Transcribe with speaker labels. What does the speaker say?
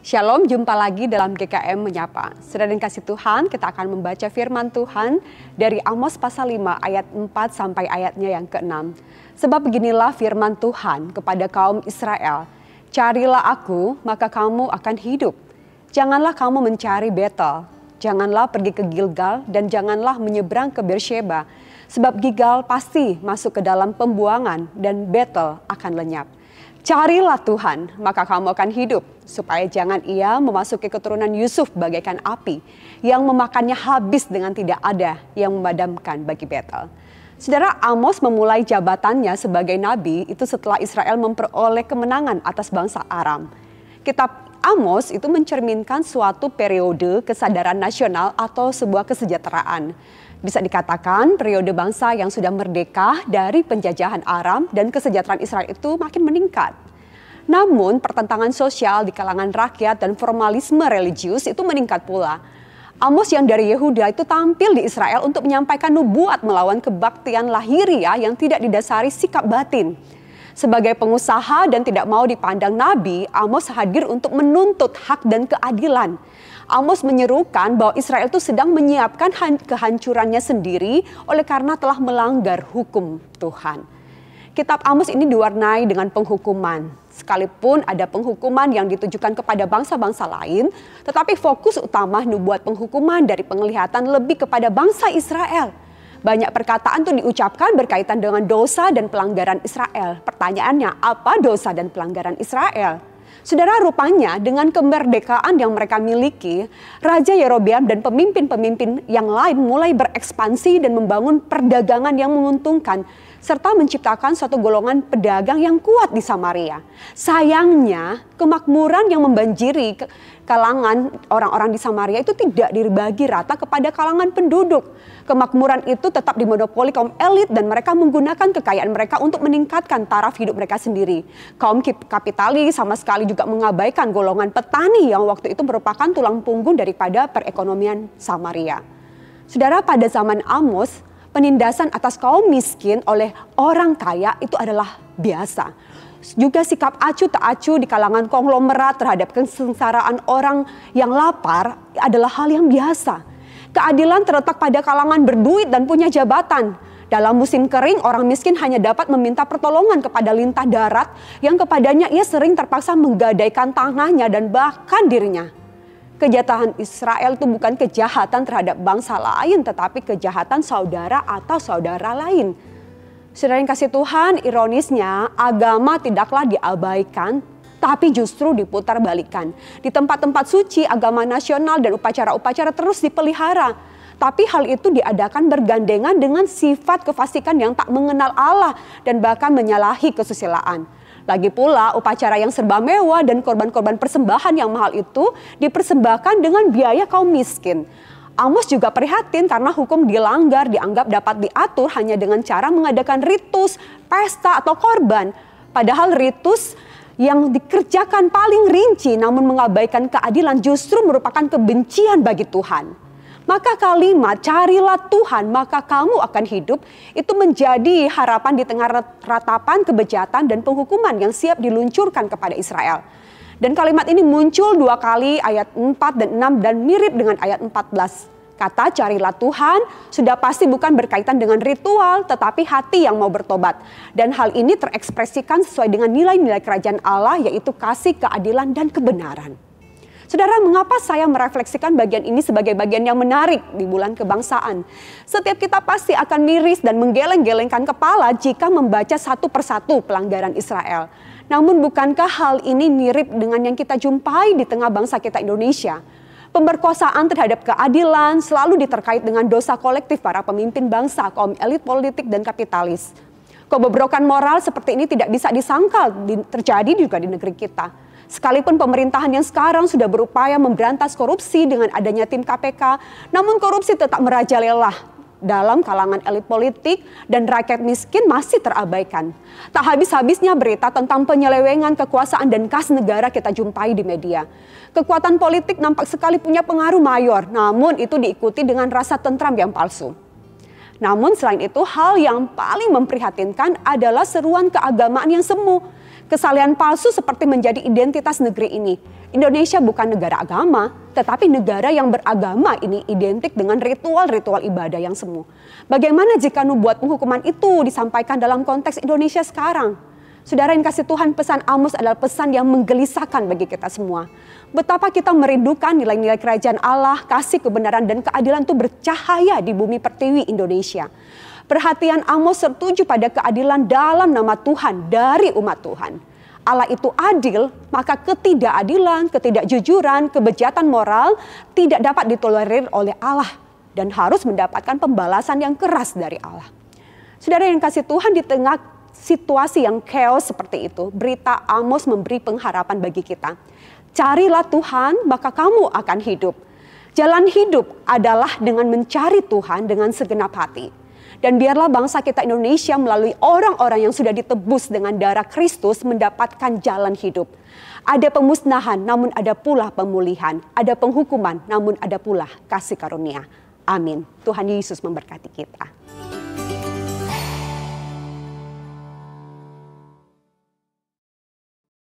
Speaker 1: Shalom, jumpa lagi dalam GKM Menyapa. Saudara dan kasih Tuhan, kita akan membaca firman Tuhan dari Amos pasal 5 ayat 4 sampai ayatnya yang ke-6. Sebab beginilah firman Tuhan kepada kaum Israel, carilah aku, maka kamu akan hidup. Janganlah kamu mencari Betel, janganlah pergi ke Gilgal, dan janganlah menyeberang ke Beersheba. Sebab Gilgal pasti masuk ke dalam pembuangan dan Betel akan lenyap. Carilah Tuhan, maka kamu akan hidup, supaya jangan ia memasuki keturunan Yusuf bagaikan api, yang memakannya habis dengan tidak ada yang memadamkan bagi Betel. Saudara, Amos memulai jabatannya sebagai nabi itu setelah Israel memperoleh kemenangan atas bangsa Aram. Kitab Amos itu mencerminkan suatu periode kesadaran nasional atau sebuah kesejahteraan. Bisa dikatakan periode bangsa yang sudah merdeka dari penjajahan Aram dan kesejahteraan Israel itu makin meningkat. Namun pertentangan sosial di kalangan rakyat dan formalisme religius itu meningkat pula. Amos yang dari Yehuda itu tampil di Israel untuk menyampaikan nubuat melawan kebaktian lahiriah yang tidak didasari sikap batin. Sebagai pengusaha dan tidak mau dipandang nabi, Amos hadir untuk menuntut hak dan keadilan. Amos menyerukan bahwa Israel itu sedang menyiapkan kehancurannya sendiri oleh karena telah melanggar hukum Tuhan. Kitab Amos ini diwarnai dengan penghukuman. Sekalipun ada penghukuman yang ditujukan kepada bangsa-bangsa lain, tetapi fokus utama nubuat penghukuman dari penglihatan lebih kepada bangsa Israel. Banyak perkataan itu diucapkan berkaitan dengan dosa dan pelanggaran Israel. Pertanyaannya, apa dosa dan pelanggaran Israel? Saudara, rupanya dengan kemerdekaan yang mereka miliki, Raja Yerobeam dan pemimpin-pemimpin yang lain mulai berekspansi dan membangun perdagangan yang menguntungkan, serta menciptakan suatu golongan pedagang yang kuat di Samaria. Sayangnya, kemakmuran yang membanjiri kalangan orang-orang di Samaria itu tidak dibagi rata kepada kalangan penduduk. Kemakmuran itu tetap dimonopoli kaum elit dan mereka menggunakan kekayaan mereka untuk meningkatkan taraf hidup mereka sendiri. Kaum kapitalis sama sekali juga mengabaikan golongan petani yang waktu itu merupakan tulang punggung daripada perekonomian Samaria. Saudara, pada zaman Amos, penindasan atas kaum miskin oleh orang kaya itu adalah biasa. Juga sikap acuh tak acuh di kalangan konglomerat terhadap kesengsaraan orang yang lapar adalah hal yang biasa. Keadilan terletak pada kalangan berduit dan punya jabatan. Dalam musim kering, orang miskin hanya dapat meminta pertolongan kepada lintah darat yang kepadanya ia sering terpaksa menggadaikan tangannya dan bahkan dirinya. Kejahatan Israel itu bukan kejahatan terhadap bangsa lain, tetapi kejahatan saudara atau saudara lain. Saudara yang kasih Tuhan, ironisnya agama tidaklah diabaikan, tapi justru diputar balikan. Di tempat-tempat suci, agama nasional dan upacara-upacara terus dipelihara. Tapi hal itu diadakan bergandengan dengan sifat kefasikan yang tak mengenal Allah dan bahkan menyalahi kesusilaan. Lagi pula upacara yang serba mewah dan korban-korban persembahan yang mahal itu dipersembahkan dengan biaya kaum miskin. Amos juga prihatin karena hukum dilanggar dianggap dapat diatur hanya dengan cara mengadakan ritus, pesta atau korban. Padahal ritus yang dikerjakan paling rinci namun mengabaikan keadilan justru merupakan kebencian bagi Tuhan. Maka kalimat carilah Tuhan maka kamu akan hidup itu menjadi harapan di tengah ratapan kebejatan dan penghukuman yang siap diluncurkan kepada Israel. Dan kalimat ini muncul 2 kali ayat 4 dan 6 dan mirip dengan ayat 14. Kata carilah Tuhan sudah pasti bukan berkaitan dengan ritual tetapi hati yang mau bertobat. Dan hal ini terekspresikan sesuai dengan nilai-nilai kerajaan Allah yaitu kasih, keadilan, dan kebenaran. Saudara, mengapa saya merefleksikan bagian ini sebagai bagian yang menarik di bulan kebangsaan? Setiap kita pasti akan miris dan menggeleng-gelengkan kepala jika membaca satu persatu pelanggaran Israel. Namun bukankah hal ini mirip dengan yang kita jumpai di tengah bangsa kita Indonesia? Pemerkosaan terhadap keadilan selalu diterkait dengan dosa kolektif para pemimpin bangsa, kaum elit politik dan kapitalis. Kebobrokan moral seperti ini tidak bisa disangkal terjadi juga di negeri kita. Sekalipun pemerintahan yang sekarang sudah berupaya memberantas korupsi dengan adanya tim KPK, namun korupsi tetap merajalela dalam kalangan elit politik dan rakyat miskin masih terabaikan. Tak habis-habisnya berita tentang penyelewengan kekuasaan dan kas negara kita jumpai di media. Kekuatan politik nampak sekali punya pengaruh mayor, namun itu diikuti dengan rasa tentram yang palsu. Namun selain itu hal yang paling memprihatinkan adalah seruan keagamaan yang semu. Kesalehan palsu seperti menjadi identitas negeri ini. Indonesia bukan negara agama, tetapi negara yang beragama ini identik dengan ritual-ritual ibadah yang semu. Bagaimana jika nubuat penghukuman itu disampaikan dalam konteks Indonesia sekarang? Saudara yang kasih Tuhan, pesan Amos adalah pesan yang menggelisahkan bagi kita semua. Betapa kita merindukan nilai-nilai kerajaan Allah, kasih, kebenaran, dan keadilan itu bercahaya di bumi pertiwi Indonesia. Perhatian Amos setuju pada keadilan dalam nama Tuhan dari umat Tuhan. Allah itu adil, maka ketidakadilan, ketidakjujuran, kebejatan moral tidak dapat ditolerir oleh Allah dan harus mendapatkan pembalasan yang keras dari Allah. Saudara yang kasih Tuhan, di tengah situasi yang chaos seperti itu, berita Amos memberi pengharapan bagi kita. Carilah Tuhan, maka kamu akan hidup. Jalan hidup adalah dengan mencari Tuhan dengan segenap hati. Dan biarlah bangsa kita Indonesia melalui orang-orang yang sudah ditebus dengan darah Kristus mendapatkan jalan hidup. Ada pemusnahan, namun ada pula pemulihan. Ada penghukuman, namun ada pula kasih karunia. Amin. Tuhan Yesus memberkati kita.